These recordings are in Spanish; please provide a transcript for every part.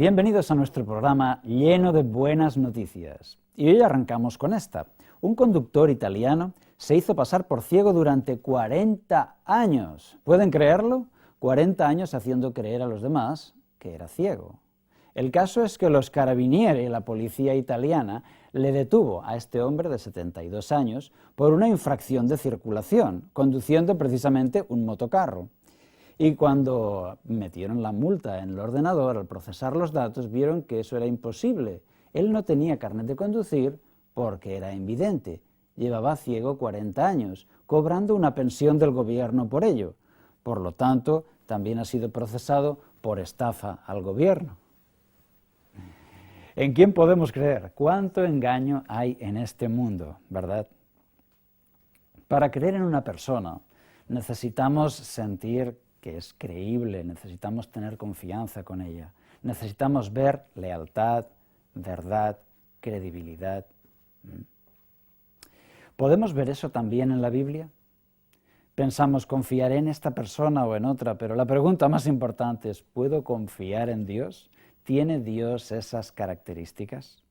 Bienvenidos a nuestro programa lleno de buenas noticias. Y hoy arrancamos con esta. Un conductor italiano se hizo pasar por ciego durante 40 años. ¿Pueden creerlo? 40 años haciendo creer a los demás que era ciego. El caso es que los carabinieri, la policía italiana, le detuvo a este hombre de 72 años por una infracción de circulación, conduciendo precisamente un motocarro. Y cuando metieron la multa en el ordenador, al procesar los datos, vieron que eso era imposible. Él no tenía carnet de conducir porque era invidente. Llevaba ciego 40 años, cobrando una pensión del gobierno por ello. Por lo tanto, también ha sido procesado por estafa al gobierno. ¿En quién podemos creer? ¿Cuánto engaño hay en este mundo, verdad? Para creer en una persona necesitamos sentir que es creíble, necesitamos tener confianza con ella, necesitamos ver lealtad, verdad, credibilidad. ¿Podemos ver eso también en la Biblia? Pensamos, confiaré en esta persona o en otra, pero la pregunta más importante es, ¿puedo confiar en Dios? ¿Tiene Dios esas características?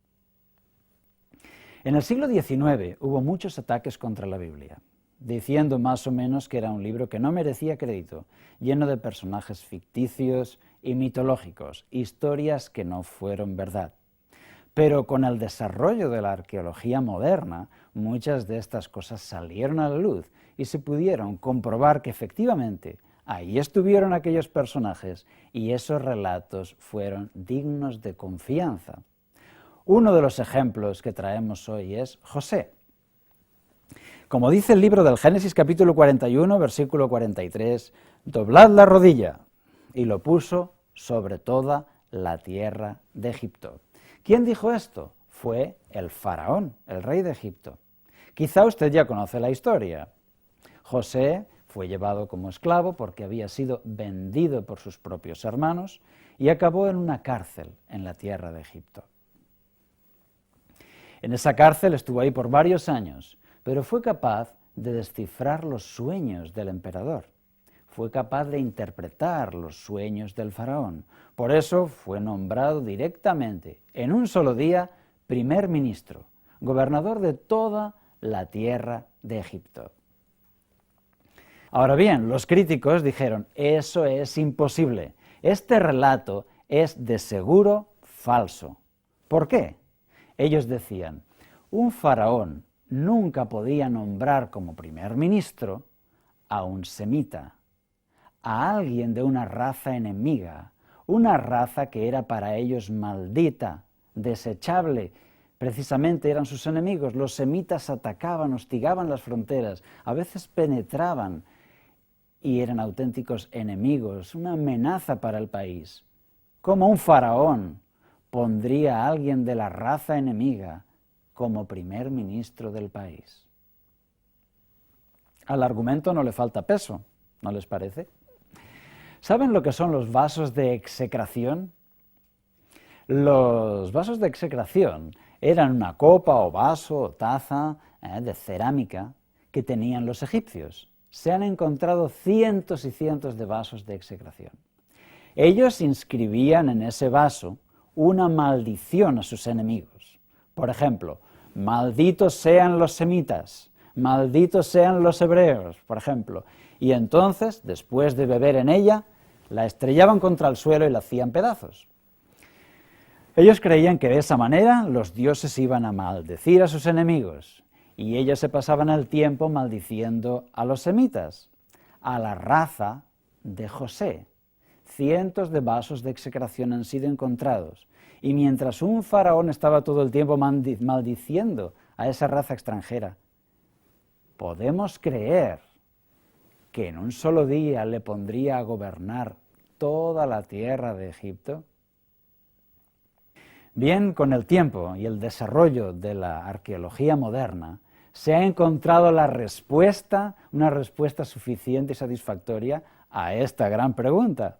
En el siglo XIX hubo muchos ataques contra la Biblia, diciendo más o menos que era un libro que no merecía crédito, lleno de personajes ficticios y mitológicos, historias que no fueron verdad. Pero con el desarrollo de la arqueología moderna, muchas de estas cosas salieron a la luz y se pudieron comprobar que efectivamente ahí estuvieron aquellos personajes y esos relatos fueron dignos de confianza. Uno de los ejemplos que traemos hoy es José. Como dice el libro del Génesis capítulo 41, versículo 43, «Doblad la rodilla», y lo puso sobre toda la tierra de Egipto. ¿Quién dijo esto? Fue el faraón, el rey de Egipto. Quizá usted ya conoce la historia. José fue llevado como esclavo porque había sido vendido por sus propios hermanos y acabó en una cárcel en la tierra de Egipto. En esa cárcel estuvo ahí por varios años, pero fue capaz de descifrar los sueños del emperador. Fue capaz de interpretar los sueños del faraón. Por eso fue nombrado directamente, en un solo día, primer ministro, gobernador de toda la tierra de Egipto. Ahora bien, los críticos dijeron, eso es imposible, este relato es de seguro falso. ¿Por qué? Ellos decían, un faraón nunca podía nombrar como primer ministro a un semita, a alguien de una raza enemiga, una raza que era para ellos maldita, desechable. Precisamente eran sus enemigos. Los semitas atacaban, hostigaban las fronteras, a veces penetraban y eran auténticos enemigos, una amenaza para el país. ¿Cómo un faraón pondría a alguien de la raza enemiga como primer ministro del país? Al argumento no le falta peso, ¿no les parece? ¿Saben lo que son los vasos de execración? Los vasos de execración eran una copa o vaso o taza de cerámica que tenían los egipcios. Se han encontrado cientos y cientos de vasos de execración. Ellos inscribían en ese vaso una maldición a sus enemigos. Por ejemplo, malditos sean los semitas, malditos sean los hebreos, por ejemplo. Y entonces, después de beber en ella, la estrellaban contra el suelo y la hacían pedazos. Ellos creían que de esa manera los dioses iban a maldecir a sus enemigos, y ellos se pasaban el tiempo maldiciendo a los semitas, a la raza de José. Cientos de vasos de execración han sido encontrados, y mientras un faraón estaba todo el tiempo maldiciendo a esa raza extranjera, ¿podemos creer que en un solo día le pondría a gobernar toda la tierra de Egipto? Bien, con el tiempo y el desarrollo de la arqueología moderna, se ha encontrado la respuesta, una respuesta suficiente y satisfactoria a esta gran pregunta.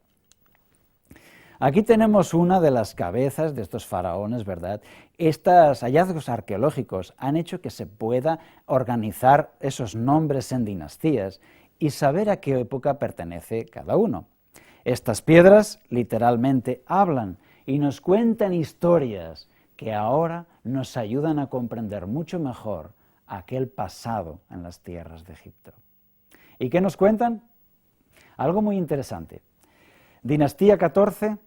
Aquí tenemos una de las cabezas de estos faraones, ¿verdad? Estos hallazgos arqueológicos han hecho que se pueda organizar esos nombres en dinastías y saber a qué época pertenece cada uno. Estas piedras literalmente hablan y nos cuentan historias que ahora nos ayudan a comprender mucho mejor aquel pasado en las tierras de Egipto. ¿Y qué nos cuentan? Algo muy interesante. Dinastía 14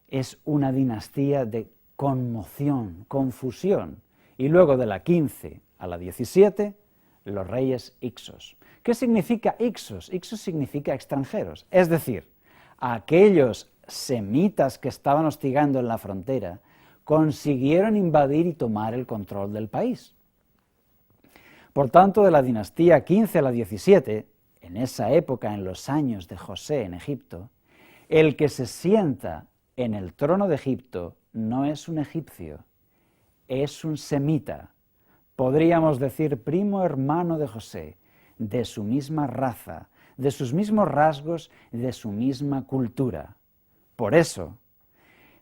es una dinastía de conmoción, confusión, y luego de la 15 a la 17, los reyes Hicsos. ¿Qué significa Hicsos? Hicsos significa extranjeros, es decir, aquellos semitas que estaban hostigando en la frontera consiguieron invadir y tomar el control del país. Por tanto, de la dinastía 15 a la 17, en esa época, en los años de José en Egipto, el que se sienta en el trono de Egipto no es un egipcio, es un semita, podríamos decir primo hermano de José, de su misma raza, de sus mismos rasgos, de su misma cultura. Por eso,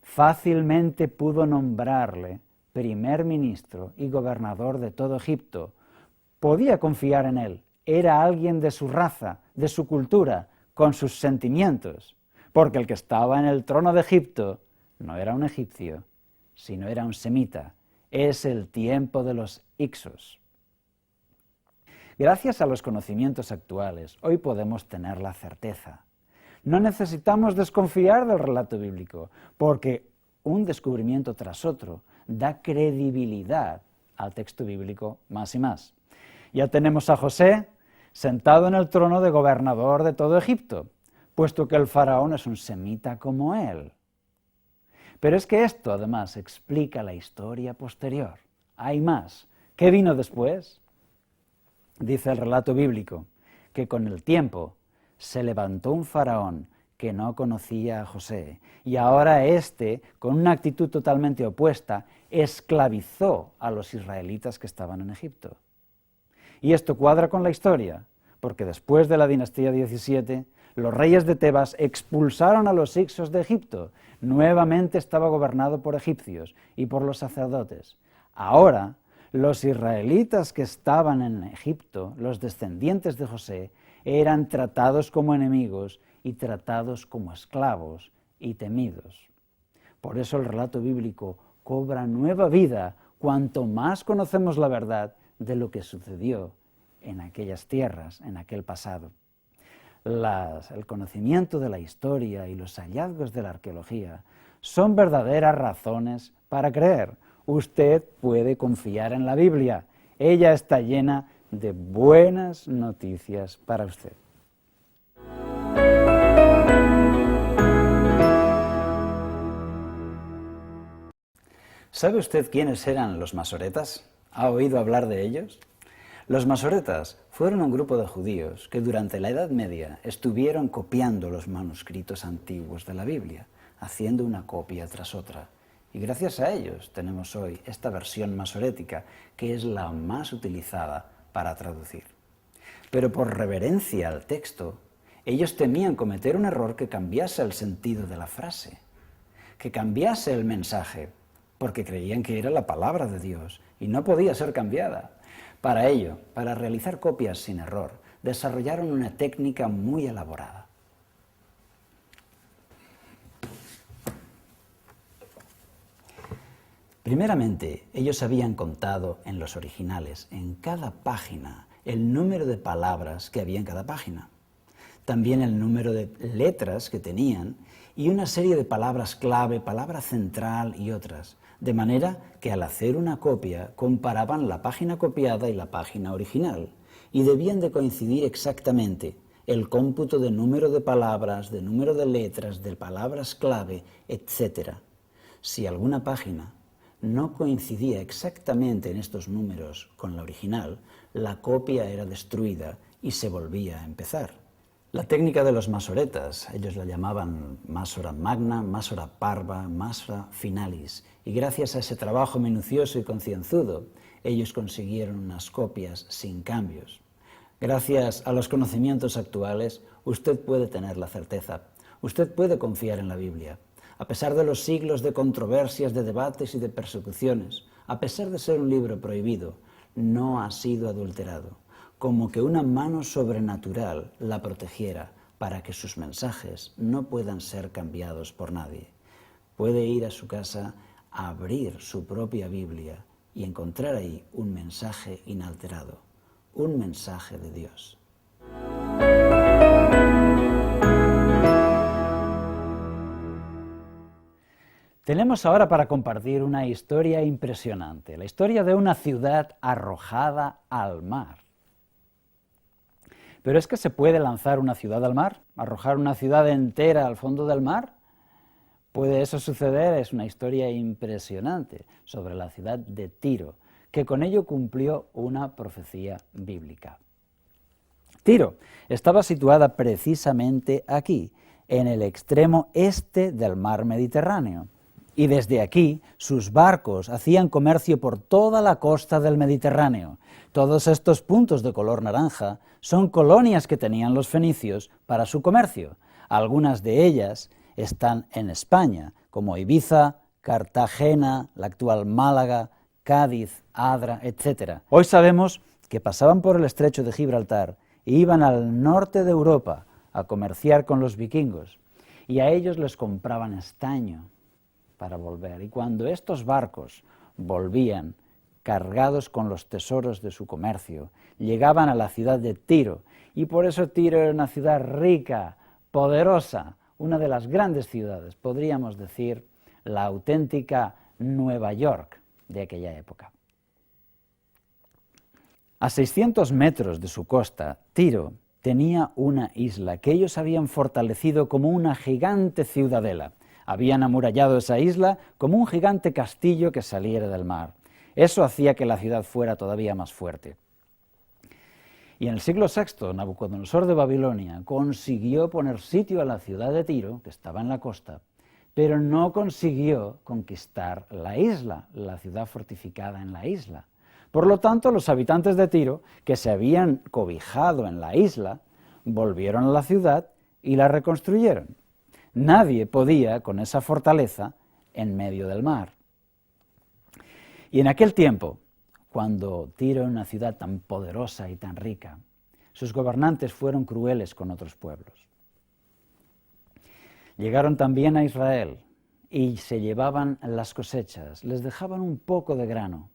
fácilmente pudo nombrarle primer ministro y gobernador de todo Egipto. Podía confiar en él, era alguien de su raza, de su cultura, con sus sentimientos, porque el que estaba en el trono de Egipto no era un egipcio, sino era un semita. Es el tiempo de los Hicsos. Gracias a los conocimientos actuales, hoy podemos tener la certeza. No necesitamos desconfiar del relato bíblico, porque un descubrimiento tras otro da credibilidad al texto bíblico más y más. Ya tenemos a José sentado en el trono de gobernador de todo Egipto, puesto que el faraón es un semita como él. Pero es que esto además explica la historia posterior. Hay más. ¿Qué vino después? Dice el relato bíblico que con el tiempo se levantó un faraón que no conocía a José, y ahora éste, con una actitud totalmente opuesta, esclavizó a los israelitas que estaban en Egipto. Y esto cuadra con la historia, porque después de la dinastía 17, los reyes de Tebas expulsaron a los Hicsos de Egipto. Nuevamente estaba gobernado por egipcios y por los sacerdotes. Ahora, los israelitas que estaban en Egipto, los descendientes de José, eran tratados como enemigos y tratados como esclavos y temidos. Por eso el relato bíblico cobra nueva vida cuanto más conocemos la verdad de lo que sucedió en aquellas tierras, en aquel pasado. El conocimiento de la historia y los hallazgos de la arqueología son verdaderas razones para creer. Usted puede confiar en la Biblia. Ella está llena de buenas noticias para usted. ¿Sabe usted quiénes eran los masoretas? ¿Ha oído hablar de ellos? Los masoretas fueron un grupo de judíos que durante la Edad Media estuvieron copiando los manuscritos antiguos de la Biblia, haciendo una copia tras otra. Y gracias a ellos tenemos hoy esta versión masorética, que es la más utilizada para traducir. Pero por reverencia al texto, ellos temían cometer un error que cambiase el sentido de la frase, que cambiase el mensaje, porque creían que era la palabra de Dios y no podía ser cambiada. Para ello, para realizar copias sin error, desarrollaron una técnica muy elaborada. Primeramente, ellos habían contado en los originales, en cada página, el número de palabras que había en cada página, también el número de letras que tenían y una serie de palabras clave, palabra central y otras, de manera que al hacer una copia comparaban la página copiada y la página original y debían de coincidir exactamente el cómputo de número de palabras, de número de letras, de palabras clave, etc. Si alguna página no coincidía exactamente en estos números con la original, la copia era destruida y se volvía a empezar. La técnica de los masoretas, ellos la llamaban masora magna, masora parva, masora finalis, y gracias a ese trabajo minucioso y concienzudo, ellos consiguieron unas copias sin cambios. Gracias a los conocimientos actuales, usted puede tener la certeza, usted puede confiar en la Biblia. A pesar de los siglos de controversias, de debates y de persecuciones, a pesar de ser un libro prohibido, no ha sido adulterado, como que una mano sobrenatural la protegiera para que sus mensajes no puedan ser cambiados por nadie. puede ir a su casa, abrir su propia Biblia y encontrar ahí un mensaje inalterado, un mensaje de Dios. Tenemos ahora para compartir una historia impresionante, la historia de una ciudad arrojada al mar. ¿Pero es que se puede lanzar una ciudad al mar? ¿Arrojar una ciudad entera al fondo del mar? ¿Puede eso suceder? Es una historia impresionante sobre la ciudad de Tiro, que con ello cumplió una profecía bíblica. Tiro estaba situada precisamente aquí, en el extremo este del mar Mediterráneo. Y desde aquí sus barcos hacían comercio por toda la costa del Mediterráneo. Todos estos puntos de color naranja son colonias que tenían los fenicios para su comercio. Algunas de ellas están en España, como Ibiza, Cartagena, la actual Málaga, Cádiz, Adra, etc. Hoy sabemos que pasaban por el estrecho de Gibraltar e iban al norte de Europa a comerciar con los vikingos, y a ellos les compraban estaño para volver. Y cuando estos barcos volvían cargados con los tesoros de su comercio, llegaban a la ciudad de Tiro, y por eso Tiro era una ciudad rica, poderosa, una de las grandes ciudades, podríamos decir, la auténtica Nueva York de aquella época. A 600 metros de su costa, Tiro tenía una isla que ellos habían fortalecido como una gigante ciudadela. Habían amurallado esa isla como un gigante castillo que saliera del mar. Eso hacía que la ciudad fuera todavía más fuerte. Y en el siglo VI, Nabucodonosor de Babilonia consiguió poner sitio a la ciudad de Tiro, que estaba en la costa, pero no consiguió conquistar la isla, la ciudad fortificada en la isla. Por lo tanto, los habitantes de Tiro, que se habían cobijado en la isla, volvieron a la ciudad y la reconstruyeron. Nadie podía con esa fortaleza en medio del mar. Y en aquel tiempo, cuando Tiro era una ciudad tan poderosa y tan rica, sus gobernantes fueron crueles con otros pueblos. Llegaron también a Israel y se llevaban las cosechas, les dejaban un poco de grano.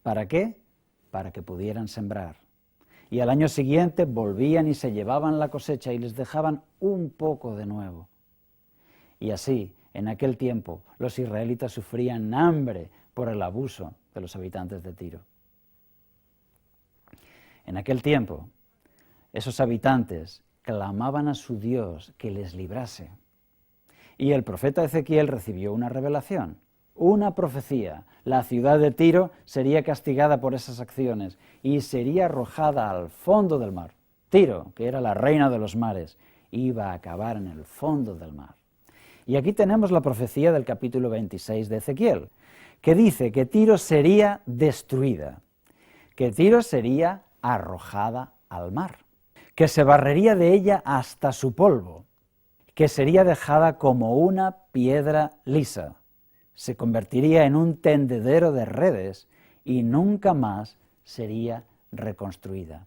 ¿Para qué? Para que pudieran sembrar. Y al año siguiente volvían y se llevaban la cosecha y les dejaban un poco de nuevo. Y así, en aquel tiempo, los israelitas sufrían hambre por el abuso de los habitantes de Tiro. En aquel tiempo, esos habitantes clamaban a su Dios que les librase. Y el profeta Ezequiel recibió una revelación, una profecía. La ciudad de Tiro sería castigada por esas acciones y sería arrojada al fondo del mar. Tiro, que era la reina de los mares, iba a acabar en el fondo del mar. Y aquí tenemos la profecía del capítulo 26 de Ezequiel, que dice que Tiro sería destruida, que Tiro sería arrojada al mar, que se barrería de ella hasta su polvo, que sería dejada como una piedra lisa, se convertiría en un tendedero de redes y nunca más sería reconstruida.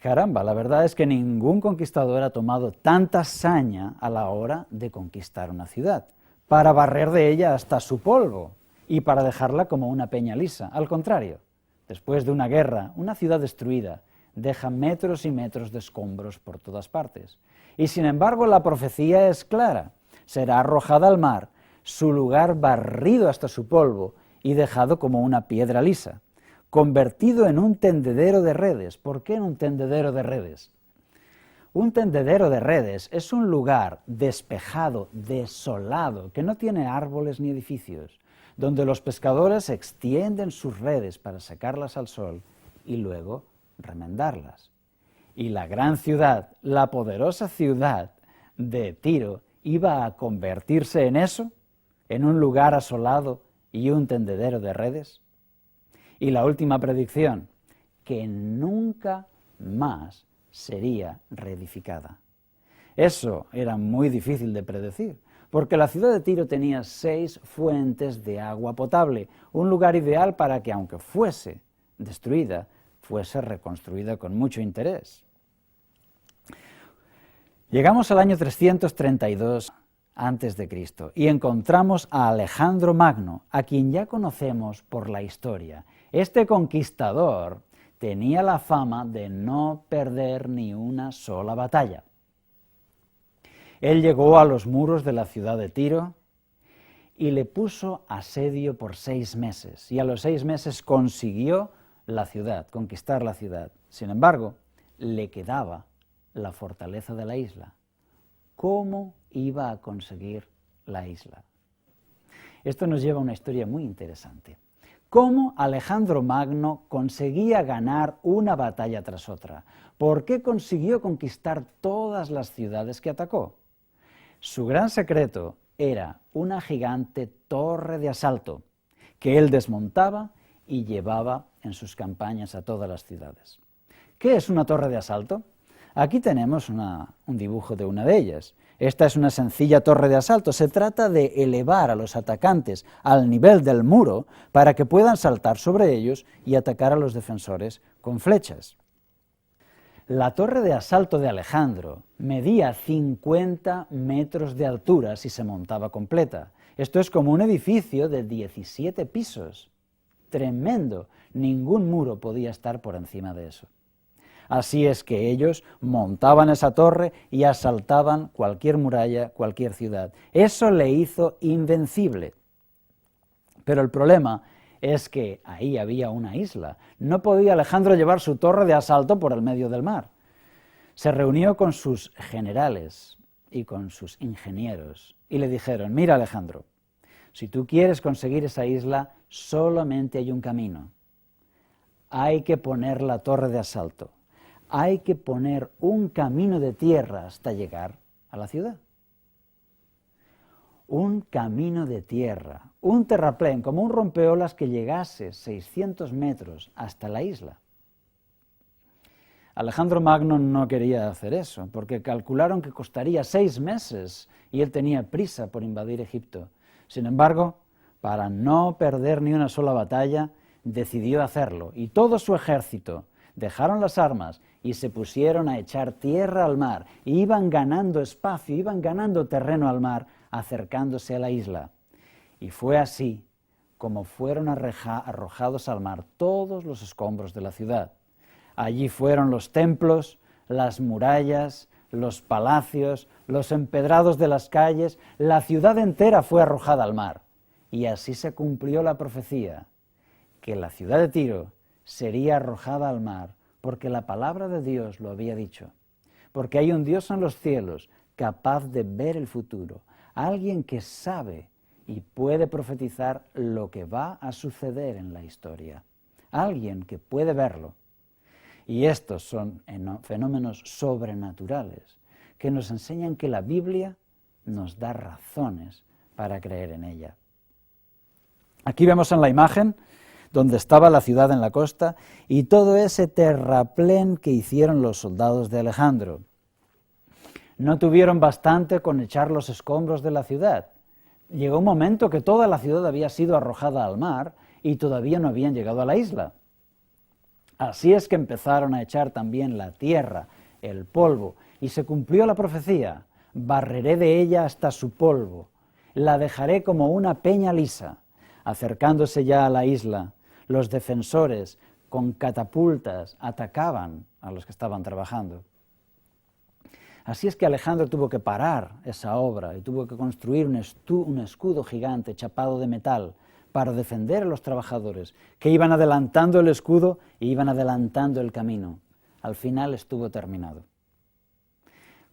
Caramba, la verdad es que ningún conquistador ha tomado tanta saña a la hora de conquistar una ciudad, para barrer de ella hasta su polvo y para dejarla como una peña lisa. Al contrario, después de una guerra, una ciudad destruida deja metros y metros de escombros por todas partes. Y sin embargo la profecía es clara, será arrojada al mar, su lugar barrido hasta su polvo y dejado como una piedra lisa, convertido en un tendedero de redes. ¿Por qué en un tendedero de redes? Un tendedero de redes es un lugar despejado, desolado, que no tiene árboles ni edificios, donde los pescadores extienden sus redes para sacarlas al sol y luego remendarlas. Y la gran ciudad, la poderosa ciudad de Tiro, iba a convertirse en eso, en un lugar asolado y un tendedero de redes. Y la última predicción, que nunca más sería reedificada. Eso era muy difícil de predecir, porque la ciudad de Tiro tenía 6 fuentes de agua potable, un lugar ideal para que, aunque fuese destruida, fuese reconstruida con mucho interés. Llegamos al año 332 antes de Cristo, y encontramos a Alejandro Magno, a quien ya conocemos por la historia. Este conquistador tenía la fama de no perder ni una sola batalla. Él llegó a los muros de la ciudad de Tiro y le puso asedio por 6 meses, y a los 6 meses consiguió la ciudad, conquistar la ciudad. Sin embargo, le quedaba la fortaleza de la isla. ¿Cómo iba a conseguir la isla? Esto nos lleva a una historia muy interesante. ¿Cómo Alejandro Magno conseguía ganar una batalla tras otra? ¿Por qué consiguió conquistar todas las ciudades que atacó? Su gran secreto era una gigante torre de asalto que él desmontaba y llevaba en sus campañas a todas las ciudades. ¿Qué es una torre de asalto? Aquí tenemos un dibujo de una de ellas. Esta es una sencilla torre de asalto. Se trata de elevar a los atacantes al nivel del muro para que puedan saltar sobre ellos y atacar a los defensores con flechas. La torre de asalto de Alejandro medía 50 metros de altura si se montaba completa. Esto es como un edificio de 17 pisos. Tremendo. Ningún muro podía estar por encima de eso. Así es que ellos montaban esa torre y asaltaban cualquier muralla, cualquier ciudad. Eso le hizo invencible. Pero el problema es que ahí había una isla. No podía Alejandro llevar su torre de asalto por el medio del mar. Se reunió con sus generales y con sus ingenieros y le dijeron: mira, Alejandro, si tú quieres conseguir esa isla, solamente hay un camino. Hay que poner la torre de asalto. Hay que poner un camino de tierra hasta llegar a la ciudad. Un camino de tierra, un terraplén, como un rompeolas que llegase 600 metros hasta la isla. Alejandro Magno no quería hacer eso, porque calcularon que costaría 6 meses y él tenía prisa por invadir Egipto. Sin embargo, para no perder ni una sola batalla, decidió hacerlo, y todo su ejército dejaron las armas y se pusieron a echar tierra al mar, e iban ganando espacio, iban ganando terreno al mar, acercándose a la isla. Y fue así como fueron arrojados al mar todos los escombros de la ciudad. Allí fueron los templos, las murallas, los palacios, los empedrados de las calles, la ciudad entera fue arrojada al mar. Y así se cumplió la profecía, que la ciudad de Tiro sería arrojada al mar, porque la palabra de Dios lo había dicho. Porque hay un Dios en los cielos capaz de ver el futuro, alguien que sabe y puede profetizar lo que va a suceder en la historia, alguien que puede verlo. Y estos son fenómenos sobrenaturales que nos enseñan que la Biblia nos da razones para creer en ella. Aquí vemos en la imagen donde estaba la ciudad en la costa y todo ese terraplén que hicieron los soldados de Alejandro. No tuvieron bastante con echar los escombros de la ciudad. Llegó un momento que toda la ciudad había sido arrojada al mar y todavía no habían llegado a la isla. Así es que empezaron a echar también la tierra, el polvo, y se cumplió la profecía: barreré de ella hasta su polvo, la dejaré como una peña lisa. Acercándose ya a la isla, los defensores con catapultas atacaban a los que estaban trabajando. Así es que Alejandro tuvo que parar esa obra y tuvo que construir un escudo gigante chapado de metal para defender a los trabajadores, que iban adelantando el escudo e iban adelantando el camino. Al final estuvo terminado.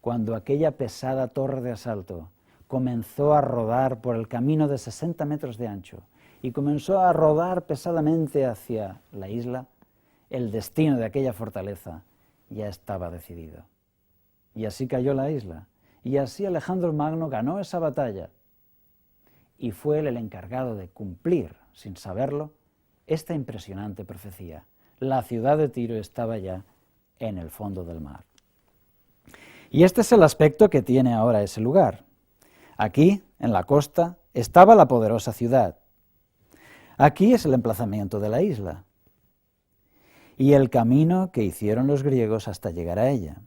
Cuando aquella pesada torre de asalto comenzó a rodar por el camino de 60 metros de ancho y comenzó a rodar pesadamente hacia la isla, el destino de aquella fortaleza ya estaba decidido. Y así cayó la isla, y así Alejandro Magno ganó esa batalla, y fue él el encargado de cumplir, sin saberlo, esta impresionante profecía. La ciudad de Tiro estaba ya en el fondo del mar. Y este es el aspecto que tiene ahora ese lugar. Aquí, en la costa, estaba la poderosa ciudad. Aquí es el emplazamiento de la isla y el camino que hicieron los griegos hasta llegar a ella.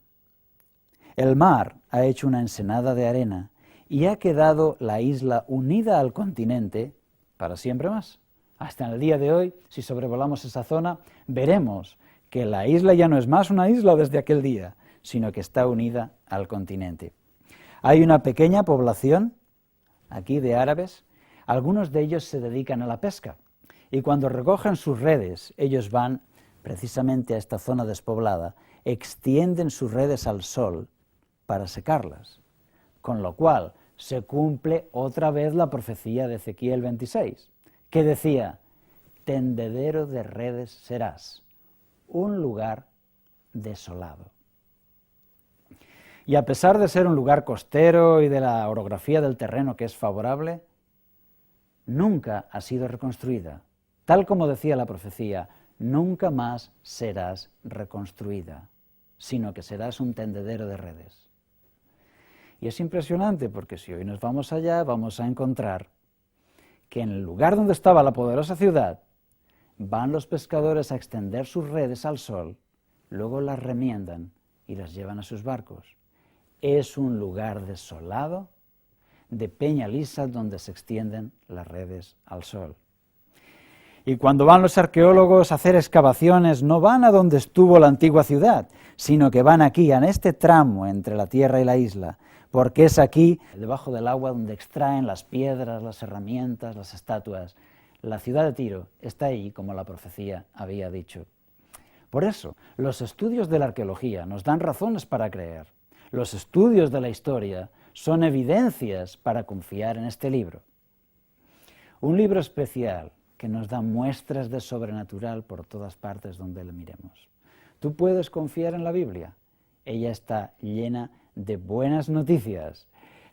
El mar ha hecho una ensenada de arena y ha quedado la isla unida al continente para siempre más. Hasta el día de hoy, si sobrevolamos esa zona, veremos que la isla ya no es más una isla desde aquel día, sino que está unida al continente. Hay una pequeña población aquí de árabes, algunos de ellos se dedican a la pesca, y cuando recogen sus redes, ellos van precisamente a esta zona despoblada, extienden sus redes al sol para secarlas, con lo cual se cumple otra vez la profecía de Ezequiel 26, que decía: tendedero de redes serás, un lugar desolado. Y a pesar de ser un lugar costero y de la orografía del terreno que es favorable, nunca ha sido reconstruida. Tal como decía la profecía, nunca más serás reconstruida, sino que serás un tendedero de redes. Y es impresionante porque si hoy nos vamos allá, vamos a encontrar que en el lugar donde estaba la poderosa ciudad, van los pescadores a extender sus redes al sol, luego las remiendan y las llevan a sus barcos. Es un lugar desolado, de peña lisa, donde se extienden las redes al sol. Y cuando van los arqueólogos a hacer excavaciones, no van a donde estuvo la antigua ciudad, sino que van aquí, en este tramo entre la tierra y la isla, porque es aquí, debajo del agua, donde extraen las piedras, las herramientas, las estatuas. La ciudad de Tiro está ahí, como la profecía había dicho. Por eso, los estudios de la arqueología nos dan razones para creer. Los estudios de la historia son evidencias para confiar en este libro. Un libro especial que nos da muestras de sobrenatural por todas partes donde le miremos. Tú puedes confiar en la Biblia. Ella está llena de buenas noticias.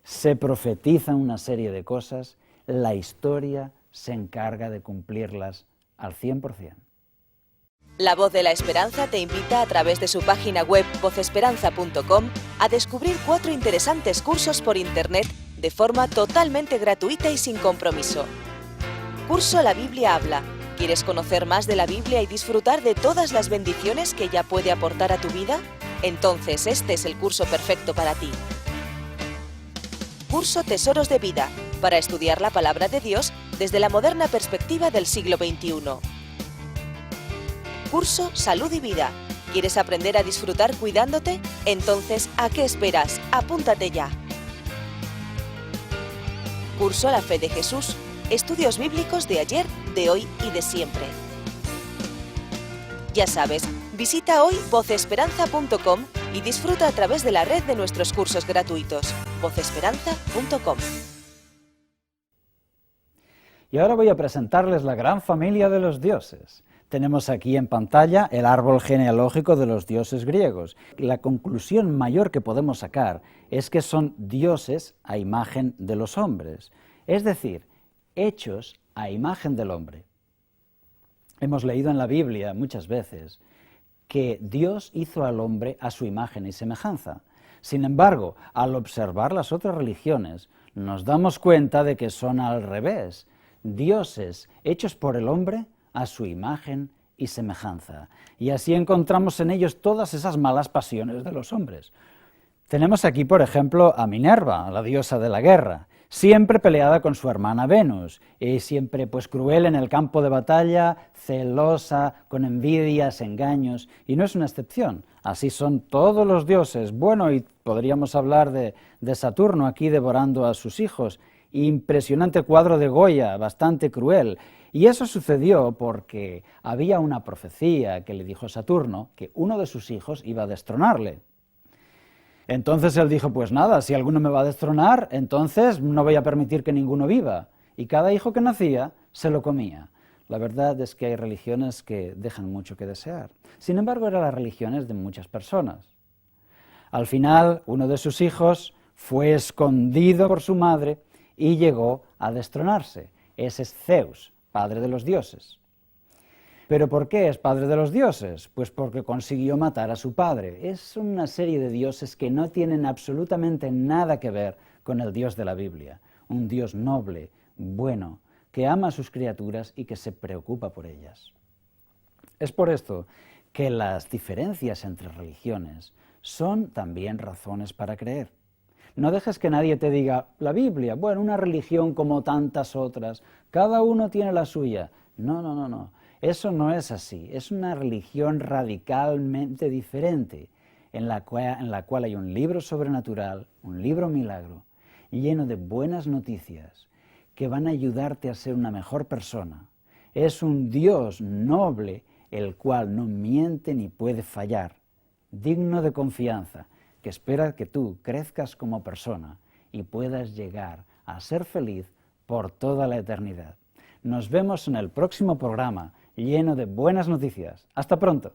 Se profetizan una serie de cosas, la historia se encarga de cumplirlas al 100%. La Voz de la Esperanza te invita a través de su página web vozesperanza.com a descubrir 4 interesantes cursos por Internet de forma totalmente gratuita y sin compromiso. Curso La Biblia habla. ¿Quieres conocer más de la Biblia y disfrutar de todas las bendiciones que ella puede aportar a tu vida? Entonces este es el curso perfecto para ti. Curso Tesoros de Vida, para estudiar la palabra de Dios desde la moderna perspectiva del siglo XXI. Curso Salud y Vida. ¿Quieres aprender a disfrutar cuidándote? Entonces, ¿a qué esperas? Apúntate ya. Curso La Fe de Jesús. Estudios bíblicos de ayer, de hoy y de siempre. Ya sabes, visita hoy vozesperanza.com y disfruta a través de la red de nuestros cursos gratuitos. vozesperanza.com. Y ahora voy a presentarles la gran familia de los dioses. Tenemos aquí en pantalla el árbol genealógico de los dioses griegos. La conclusión mayor que podemos sacar es que son dioses a imagen de los hombres, es decir, hechos a imagen del hombre. Hemos leído en la Biblia muchas veces que Dios hizo al hombre a su imagen y semejanza. Sin embargo, al observar las otras religiones, nos damos cuenta de que son al revés, dioses hechos por el hombre a su imagen y semejanza. Y así encontramos en ellos todas esas malas pasiones de los hombres. Tenemos aquí, por ejemplo, a Minerva, la diosa de la guerra, siempre peleada con su hermana Venus, y siempre cruel en el campo de batalla, celosa, con envidias, engaños, y no es una excepción. Así son todos los dioses. Bueno, y podríamos hablar de Saturno aquí devorando a sus hijos. Impresionante cuadro de Goya, bastante cruel. Y eso sucedió porque había una profecía que le dijo Saturno que uno de sus hijos iba a destronarle. Entonces él dijo, pues nada, si alguno me va a destronar, entonces no voy a permitir que ninguno viva. Y cada hijo que nacía se lo comía. La verdad es que hay religiones que dejan mucho que desear. Sin embargo, eran las religiones de muchas personas. Al final, uno de sus hijos fue escondido por su madre y llegó a destronarse. Ese es Zeus, padre de los dioses. ¿Pero por qué es padre de los dioses? Pues porque consiguió matar a su padre. Es una serie de dioses que no tienen absolutamente nada que ver con el Dios de la Biblia. Un Dios noble, bueno, que ama a sus criaturas y que se preocupa por ellas. Es por esto que las diferencias entre religiones son también razones para creer. No dejes que nadie te diga, la Biblia, bueno, una religión como tantas otras, cada uno tiene la suya. No, no, no, no. Eso no es así. Es una religión radicalmente diferente, en la cual hay un libro sobrenatural, un libro milagro, lleno de buenas noticias que van a ayudarte a ser una mejor persona. Es un Dios noble, el cual no miente ni puede fallar, digno de confianza, que espera que tú crezcas como persona y puedas llegar a ser feliz por toda la eternidad. Nos vemos en el próximo programa, lleno de buenas noticias. ¡Hasta pronto!